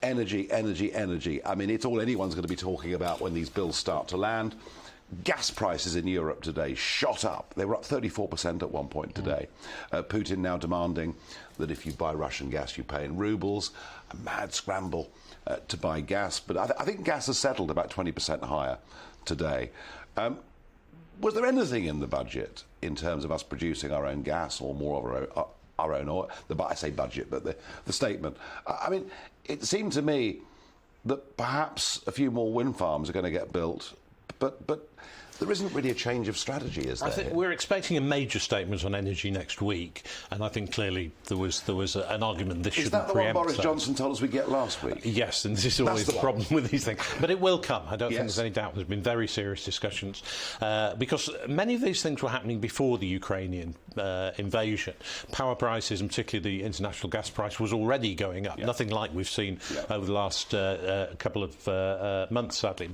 energy, energy, energy. I mean, it's all anyone's going to be talking about when these bills start to land. Gas prices in Europe today shot up. They were up 34% at one point today. Putin now demanding that if you buy Russian gas, you pay in rubles. A mad scramble to buy gas. But I think gas has settled about 20% higher today. Was there anything in the budget in terms of us producing our own gas or more of our own oil? I say budget, but the statement. I mean, it seemed to me that perhaps a few more wind farms are going to get built, but there isn't really a change of strategy, is there? I think we're expecting a major statement on energy next week, and I think clearly there was an argument this shouldn't preempt. Is that the one Boris Johnson told us we'd get last week? Yes, and this is always the problem with these things. But it will come. I don't think there's any doubt. There's been very serious discussions because many of these things were happening before the Ukrainian invasion. Power prices, and particularly the international gas price, was already going up. Nothing like we've seen over the last couple of months, sadly,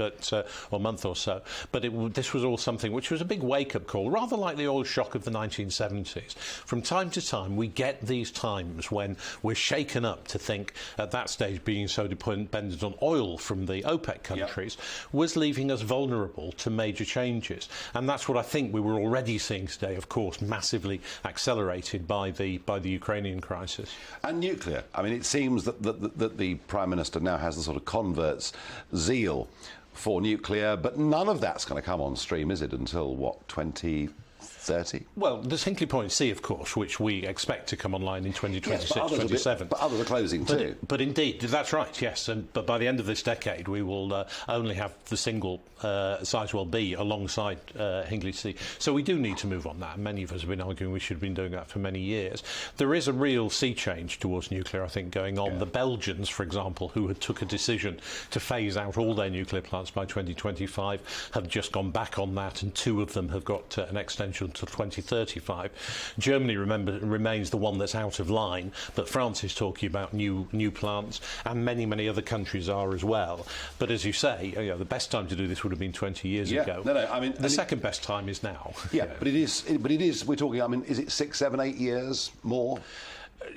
or month or so. But this was all something which was a big wake-up call, rather like the oil shock of the 1970s. From time to time, we get these times when we're shaken up to think, at that stage, being so dependent on oil from the OPEC countries was leaving us vulnerable to major changes. And that's what I think we were already seeing today, of course, massively accelerated by the Ukrainian crisis. And nuclear. I mean, it seems that the Prime Minister now has the sort of convert's zeal for nuclear, but none of that's going to come on stream, is it, until, what, 2030? Well, there's Hinkley Point C, of course, which we expect to come online in 2026, 27. But others are closing too. But indeed, that's right, yes. But by the end of this decade, we will only have the single Sizewell B alongside Hinkley C. So we do need to move on that. Many of us have been arguing we should have been doing that for many years. There is a real sea change towards nuclear, I think, going on. The Belgians, for example, who had took a decision to phase out all their nuclear plants by 2025, have just gone back on that, and 2 of them have got an extension until 2035. Germany, remains the one that's out of line, but France is talking about new plants, and many other countries are as well. But as you say, the best time to do this would have been 20 years ago. No, I mean, the second best time is now. But it is. We're talking. I mean, is it 6, 7, 8 years more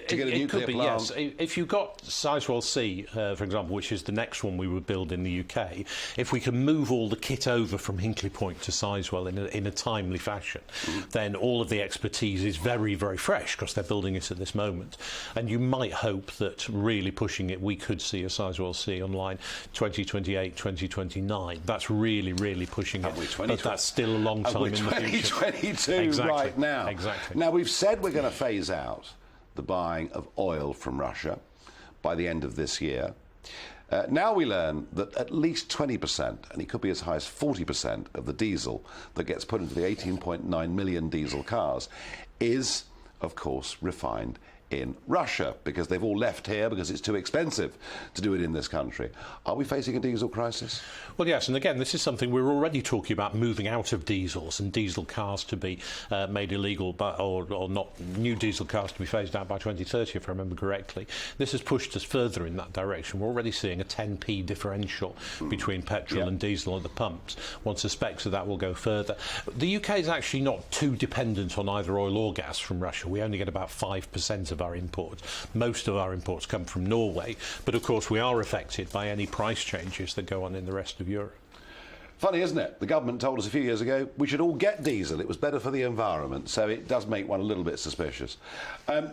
to get a nuclear plant? Yes. If you've got Sizewell C, for example, which is the next one we would build in the UK, if we can move all the kit over from Hinkley Point to Sizewell in a timely fashion, then all of the expertise is very, very fresh because they're building it at this moment. And you might hope that really pushing it, we could see a Sizewell C online 2028, 2029. That's really, really pushing it. But that's still a long time in the future. 2022 right now. Exactly. Now, we've said we're going to phase out the buying of oil from Russia by the end of this year. Now we learn that at least 20%, and it could be as high as 40% of the diesel that gets put into the 18.9 million diesel cars is, of course, refined in Russia, because they've all left here because it's too expensive to do it in this country. Are we facing a diesel crisis? Well, yes, and again, this is something we're already talking about, moving out of diesels and diesel cars to be made illegal, or not, new diesel cars to be phased out by 2030, if I remember correctly. This has pushed us further in that direction. We're already seeing a 10p differential between petrol and diesel at the pumps. One suspects that will go further. The UK is actually not too dependent on either oil or gas from Russia. We only get about 5% of our imports. Most of our imports come from Norway, but of course we are affected by any price changes that go on in the rest of Europe. Funny, isn't it? The government told us a few years ago we should all get diesel. It was better for the environment, so it does make one a little bit suspicious.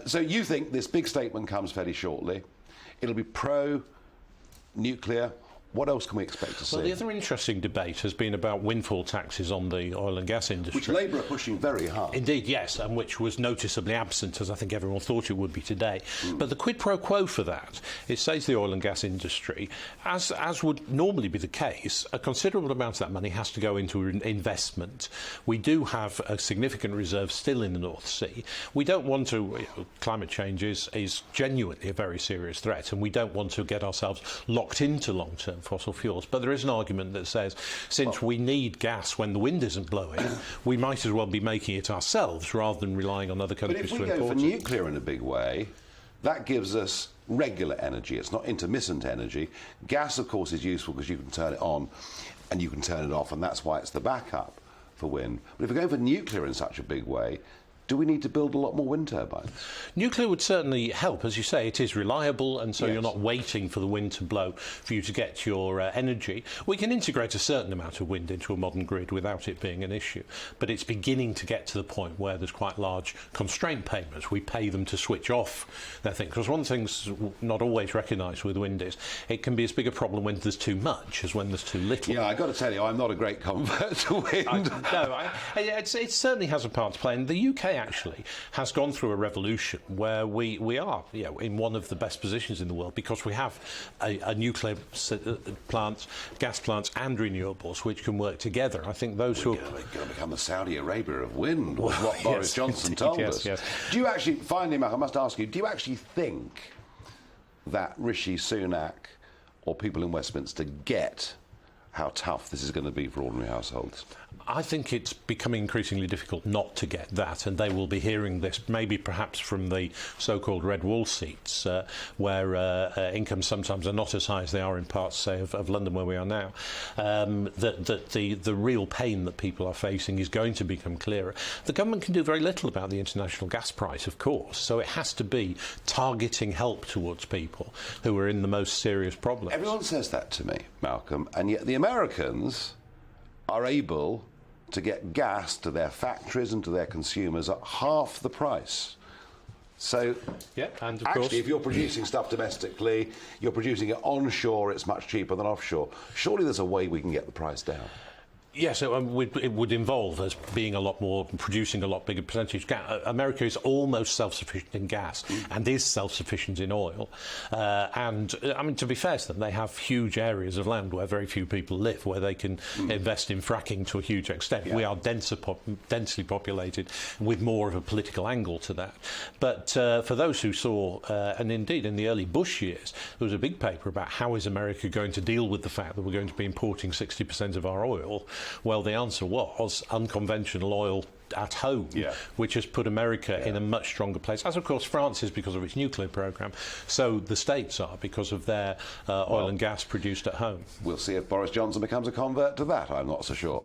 So you think this big statement comes fairly shortly. It'll be pro-nuclear. What else can we expect to see? Well, the other interesting debate has been about windfall taxes on the oil and gas industry. Which Labour are pushing very hard. Indeed, yes, and which was noticeably absent, as I think everyone thought it would be today. But the quid pro quo for that, it says the oil and gas industry, as would normally be the case, a considerable amount of that money has to go into investment. We do have a significant reserve still in the North Sea. We don't want to... climate change is genuinely a very serious threat, and we don't want to get ourselves locked into long-term fossil fuels. But there is an argument that says, since we need gas when the wind isn't blowing, we might as well be making it ourselves rather than relying on other countries to import it. But if we go for nuclear in a big way, that gives us regular energy. It's not intermittent energy. Gas, of course, is useful because you can turn it on and you can turn it off, and that's why it's the backup for wind. But if we're going for nuclear in such a big way, do we need to build a lot more wind turbines? Nuclear would certainly help. As you say, it is reliable, and so Yes. you're not waiting for the wind to blow for you to get your energy. We can integrate a certain amount of wind into a modern grid without it being an issue, but it's beginning to get to the point where there's quite large constraint payments. We pay them to switch off their thing, because one of the things not always recognised with wind is it can be as big a problem when there's too much as when there's too little. Yeah, I've got to tell you, I'm not a great convert to wind. It certainly has a part to play, and the UK actually has gone through a revolution where we are in one of the best positions in the world, because we have a nuclear plants, gas plants and renewables which can work together. I think those who are going to become the Saudi Arabia of wind, was what Boris Johnson indeed, told yes, us. yes. Do you actually, finally, Malcolm, I must ask you, do you actually think that Rishi Sunak or people in Westminster get how tough this is going to be for ordinary households? I think it's becoming increasingly difficult not to get that, and they will be hearing this maybe perhaps from the so-called red wall seats, where incomes sometimes are not as high as they are in parts, say, of London where we are now, that the real pain that people are facing is going to become clearer. The government can do very little about the international gas price, of course, so it has to be targeting help towards people who are in the most serious problems. Everyone says that to me, Malcolm, and yet the Americans are able to get gas to their factories and to their consumers at half the price. So, yeah, and of actually, course, if you're producing stuff domestically, you're producing it onshore, it's much cheaper than offshore. Surely there's a way we can get the price down. Yes, it would involve us being a lot more, producing a lot bigger percentage. America is almost self-sufficient in gas and is self-sufficient in oil. And, I mean, to be fair to them, they have huge areas of land where very few people live, where they can invest in fracking to a huge extent. Yeah. We are densely populated with more of a political angle to that. But for those who saw, and indeed in the early Bush years, there was a big paper about how is America going to deal with the fact that we're going to be importing 60% of our oil. Well, the answer was unconventional oil at home, which has put America in a much stronger place, as of course France is because of its nuclear programme, so the States are because of their oil and gas produced at home. We'll see if Boris Johnson becomes a convert to that, I'm not so sure.